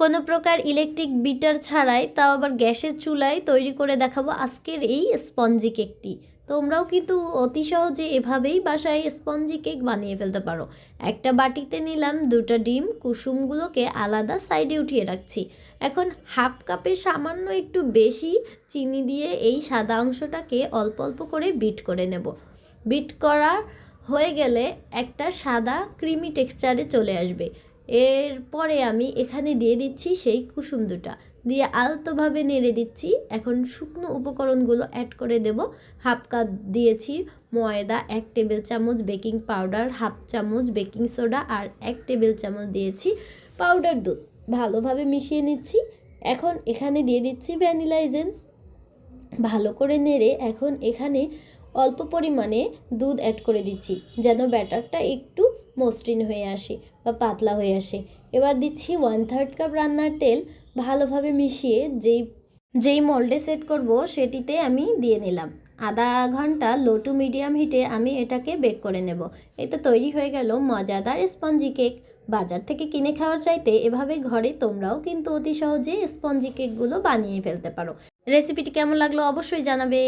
কোনো প্রকার electric bitter ছাড়াই, তাও আবার গ্যাসের চুলায় তৈরি করে দেখাবো আজকের এই স্পঞ্জি কেকটি। তোমরাও কিন্তু অতি সহজে এভাবেই বাসায় স্পঞ্জি কেক বানিয়ে ফেলতে পারো। একটা বাটিতে নিলাম 2টা ডিম, কুসুমগুলোকে আলাদা সাইডে উঠিয়ে রাখছি। এখন হাফ কাপের সামান্য একটু বেশি চিনি দিয়ে এই সাদা অংশটাকে অল্প অল্প করে বিট করে নেব। বিট করা হয়ে গেলে একটা সাদা ক্রিমি টেক্সচারে চলে আসবে। এরপরে আমি এখানে দিয়ে দিচ্ছি সেই কুসুম দুটা, দিয়ে আলতোভাবে নেড়ে দিচ্ছি। এখন শুকনো উপকরণগুলো অ্যাড করে দেব। হাফ কাপ দিয়েছি ময়দা, 1 টেবিল চামচ বেকিং পাউডার, হাফ চামচ বেকিং সোডা আর 1 টেবিল চামচ দিয়েছি পাউডার দুধ। ভালোভাবে মিশিয়ে নিচ্ছি। এখন এখানে দিয়ে দিচ্ছি ভ্যানিলা এসেন্স। ভালো করে নেড়ে এখন এখানে অল্প পরিমাণে দুধ অ্যাড করে দিচ্ছি, যেন ব্যাটারটা একটু মসৃণ হয়ে আসে বা পাতলা হয়ে আসে। এবার দিচ্ছি 1/3 কাপ রান্নার তেল। ভালোভাবে মিশিয়ে যেই মোল্ডে সেট করব সেটিতে আমি দিয়ে নিলাম। আধা ঘন্টা লো টু মিডিয়াম হিটে আমি এটাকে বেক করে নেব। এই তো তৈরি হয়ে গেল মজাদার স্পঞ্জি কেক। বাজার থেকে কিনে খাওয়ার চাইতে এভাবে ঘরে তোমরাও কিন্তু অতি সহজে স্পঞ্জি কেকগুলো বানিয়ে ফেলতে পারো। রেসিপিটি কেমন লাগলো অবশ্যই জানাবে।